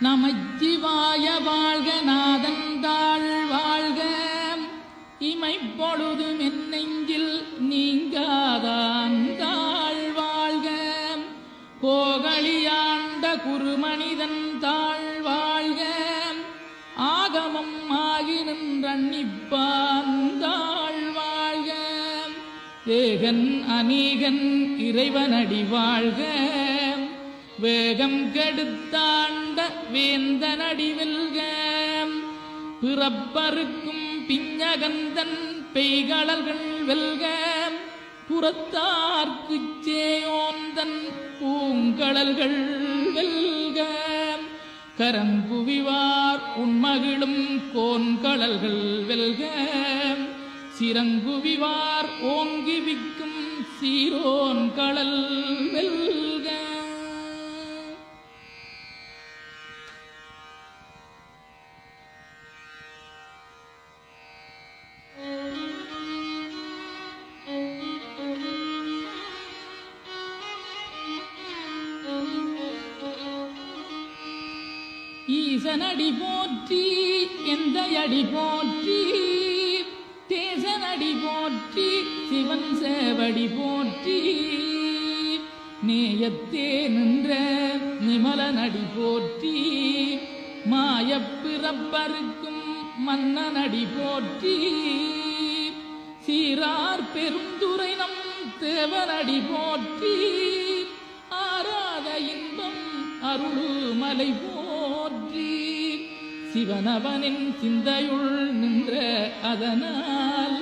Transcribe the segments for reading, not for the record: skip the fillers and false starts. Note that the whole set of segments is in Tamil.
நமச்சிவாய வாழ்க நாதந்தாள் வாழ்க இமைப்பொழுதும் என் நெஞ்சில் நீங்காதாந்தாள் வாழ்க கோகலியாண்ட குருமனிதன் தாழ் வாழ்க ஆகமம் ஆகி நின்றன்னிப்பாந்தாள் வாழ்க ஏகன் அநீகன் இறைவனடி வாழ்க வேகம் கெடுத்தாண்ட வேந்தனடி வெல்க பிறப்பருக்கும் பிஞ்சகந்தன் பெய்களல்கள் வெல்க புறத்தார்க்குச் சேயோந்தன் பூங்கடல்கள் வெல்க கரங்குவிவார் உண்மகிழும் கோன்கடல்கள் வெல்க சிறங்குவிவார் ஓங்கி விக்கும் சீரோன் கடல் வெல்க. ஈசனடி போற்றி எந்தையடி போற்றி தேசனடி போற்றி சிவன் சேவடி போற்றி நேயத்தே நின்ற நிமலனடி போற்றி மாயப்பிறப்பருக்கும் மன்னனடி போற்றி சீரார் பெருந்துரை நம் தேவனடி போற்றி ஆராத இன்பம் அருளுமலை போற்றி சிவனவனின் சிந்தையுள் நின்ற அதனால்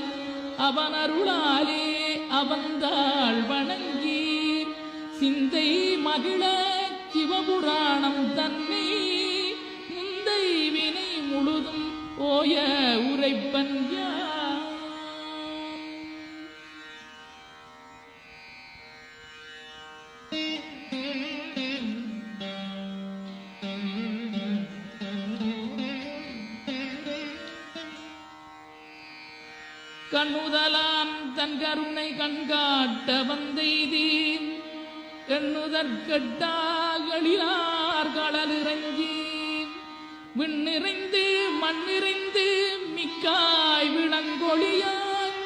அவன் அருளாலே அவந்தாள் வணங்கி சிந்தை மகிழ சிவபுராணம் தன்னை முந்தை வினை முழுதும் ஓய உரைப்பன் கண்ணுதலாம் தன் கருணை கண்காட்ட வந்தெய்தீன் எண்ணுதற்கட்டாகளிலார் கடலிறங்கி விண்ணிறைந்து மண்ணிறைந்து மிக்காய் விளங்கொழியாய்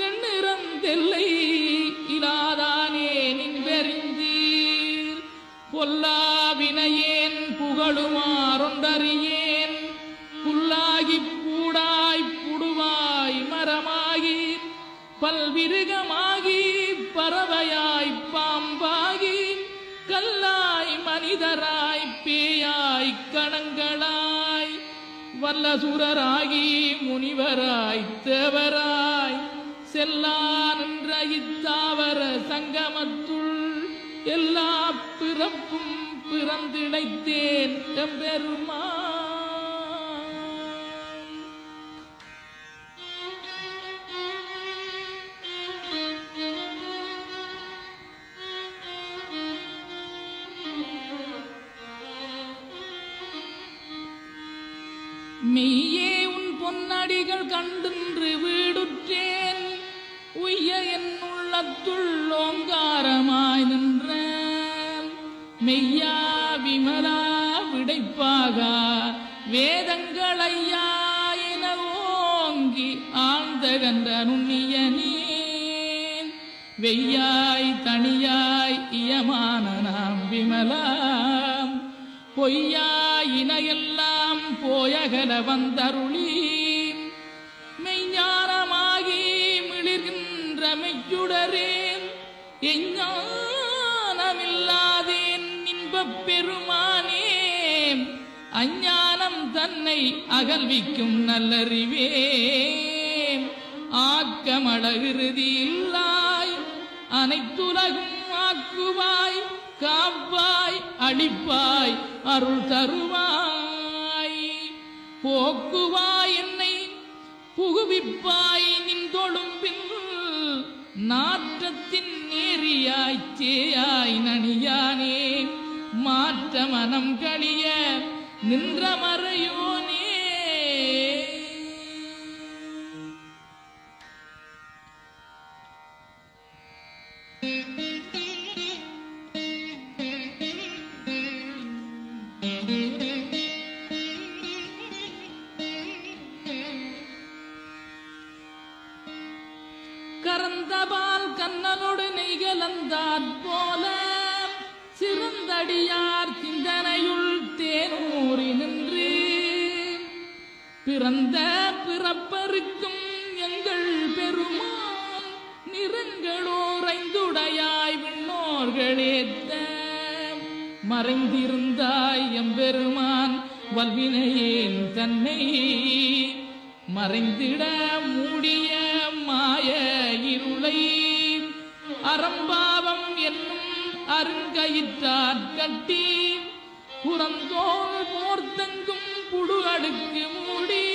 எண்ணிறந்தெல்லை இலாதானே நின்பெறிந்தீர் பொல்லா வினையேன் புகழுமாறொன்றறியேன் புல்லாகி பூடாய் புடுவாய் மரமாகி பல்விருகமாகி பறவையாய் பாம்பாகி கல்லாய் மனிதராய் பேயாய் கணங்களாய் வல்லசுரராகி முனிவராய் தேவராய் செல்லா நின்ற இத்தாவர சங்கமத்துள் எல்லா பிறப்பும் பிறந்திழைத்தேன் எம்பெருமா. மெய்யே உன் பொன்னடிகள் கண்டின்று வீடுற்றேன் உய்ய என் உள்ளத்துள் ஓங்காரமாய் நின்ற மெய்யா விமலா விடைப்பாக வேதங்களையா என ஓங்கி ஆழ்ந்த கன்ற நுண்ணியனே வெய்யாய் தனியாய் இயமான நாம் விமலா பொய்யாயினையெல்லாம் போயகல வந்தருளி மெய்ஞானமாகி மிளிர்கின்ற மெய்யுடரேன் எஞ்ஞானமில்லாதேன் இன்பப் பெருமானே அஞ்ஞானம் தன்னை அகல்விக்கும் நல்லறிவே ஆக்கமழகிருதி இல்லாய் அனைத்துலகும் ஆக்குவாய் காப்பாய் அளிப்பாய் அருள் தருவாய் போக்குவாய் என்னை புகுவிப்பாய் நின் தொழும்பில் நாற்றத்தின் நேரியாய் சேயாய் நனியானே மாற்ற மனம் கழிய நின்ற மறையோனே. கரந்தபால் கண்ணனோடு நெய்கலந்தாற் போல சிறந்தடியார் சிந்தனையுள் தேனூறி நின்று பிறந்த பிறப்பருக்கும் எங்கள் பெருமான் நிறங்களோரைந்துடையாய் விண்ணோர்களேத்த மறைந்திருந்தாய் எம்பெருமான் வல்வினையேன் தன்னை மறைந்திட மூடிய மாய இருளை அறம்பாவம் என்னும் அருங்கயிற்றாற் கட்டி புறந்தோல் போர்த்தங்கும் புடு அடுக்கு மூடி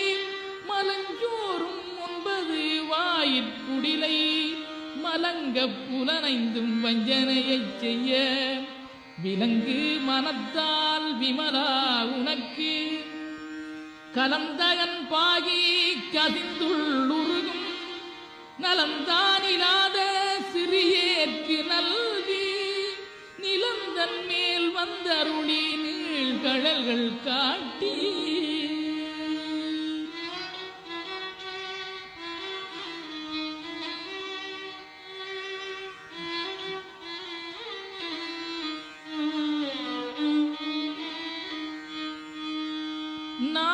மலஞ்சோறும் 9 வாயிற்குடிலை மலங்க புலனைந்தும் வஞ்சனையைச் செய்ய விலங்கு மனத்தால் விமலா உனக்கு கலந்தகன் பாகி கதிந்துள்ளுருகும் நலந்தானிலாத சிறியேற்கு நல்கி நிலந்தன் மேல் வந்தருளி நீழ்கழல்கள் காட்டி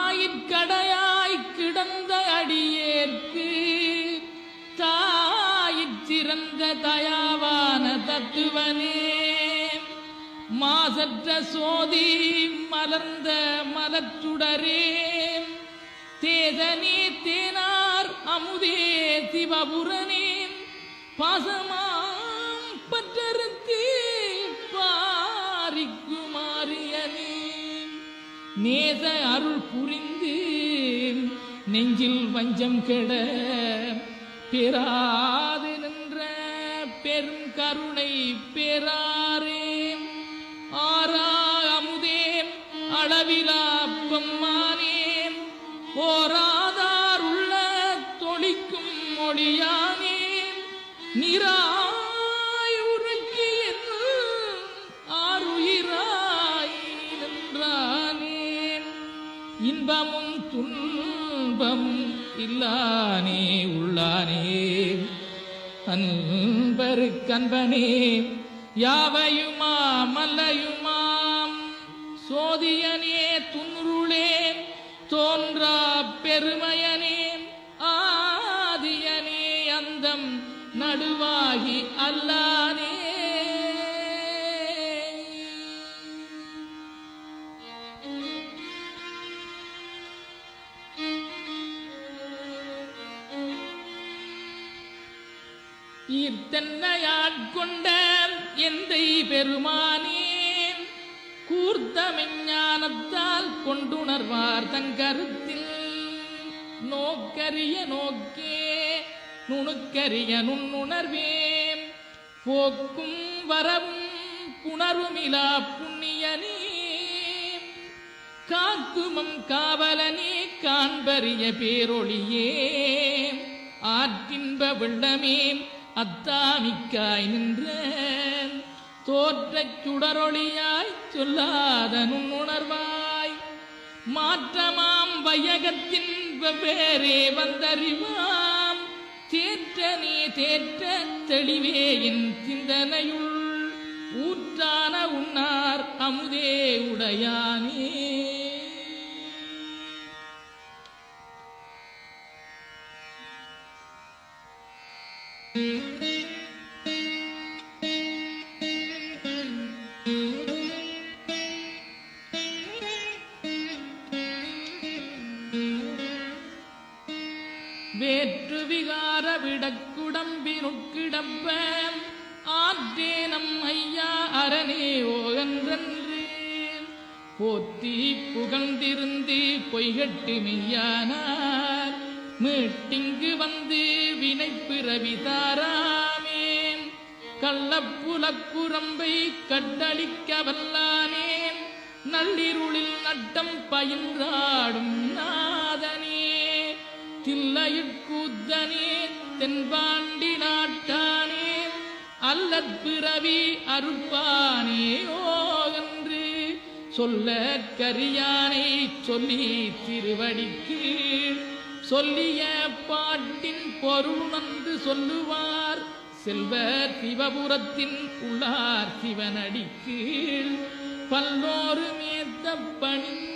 நாயிற்கடையாய் கிடந்த அடியேற்கு தாயிறந்த தயாவான தத்துவனே மாசற்ற சோதி மலர்ந்த மலச்சுடரே தேதனே தேனார் அமுதே சிவபுரனே பாசமாம் பற்றறுத்து பாரிக்குமாரியனே நேச அருள் புரிந்து நெஞ்சில் வஞ்சம் கெட பெறாது நின்ற பெரும் கருணை பெறாரே ஆரா அமுதே அளவிலா பெம்மானே ஓராதார் உள்ள தொழிக்கும் மொழியானே நிராய் உருக்கி ஆறுயிராய் நின்றானே இன்பமும் துன்பம் இல்லானே உள்ளானே அன்பருக்கன்பனே யாவையுமாம் அல்லையுமாம் சோதியனே துன்ருளே தோன்றா பெருமையனே ஆதியனே அந்தம் நடுவாகி அல்லானே ஈர்த்தன்னையாட்கொண்ட எந்தை பெருமானே கூர்த்தமெஞ்ஞானத்தால் கொண்டுணர்வார் தன் கருத்தில் நோக்கரிய நோக்கே நுணுக்கரிய நுண்ணுணர்வே போக்கும் வரவும் புணர்வுமிலா புண்ணியனே காக்குமம் காவலனே காண்பரிய பேரொளியே ஆற்றின்ப வெள்ளமே அத்தாமிக்காய் நின்ற தோற்றச் சுடரொளியாய் சொல்லாத நுண்ணுணர்வாய் மாற்றமாம் வையகத்தின் வெவ்வேறே வந்தறிவாம் தேற்றனே தேற்ற தெளிவே என் சிந்தனையுள் ஊற்றான உன்னார் அமுதே உடையானே வேற்று விகார விடக்குடம்பினுட்கிடப்ப ஆற்றேனம் ஐயா அரணே ஓகன்றன்று போற்றி புகழ்ந்திருந்து பொய்கட்டு மெய்யானார் மீட்டிங்கு வந்து வினைப்பிறவி தாராமேன் கள்ளப்புலக்குரம்பை கட்டளிக்க வல்லானேன் நள்ளிருளில் நட்டம் பயின்றாடும் நாதனே தில்லையுட்கூத்தனே தென்பாண்டி நாட்டானே அல்லற்பிறவி அருட்பானே ஓகன்று சொல்ல கரியானை சொல்லி திருவடிக்கு சொல்லிய பாட்டின் பொருள் நன்று சொல்லுவார் செல்வர் சிவபுரத்தின் உள்ளார் சிவனடி கீழ் பல்லோரு மேத்த பணிந்த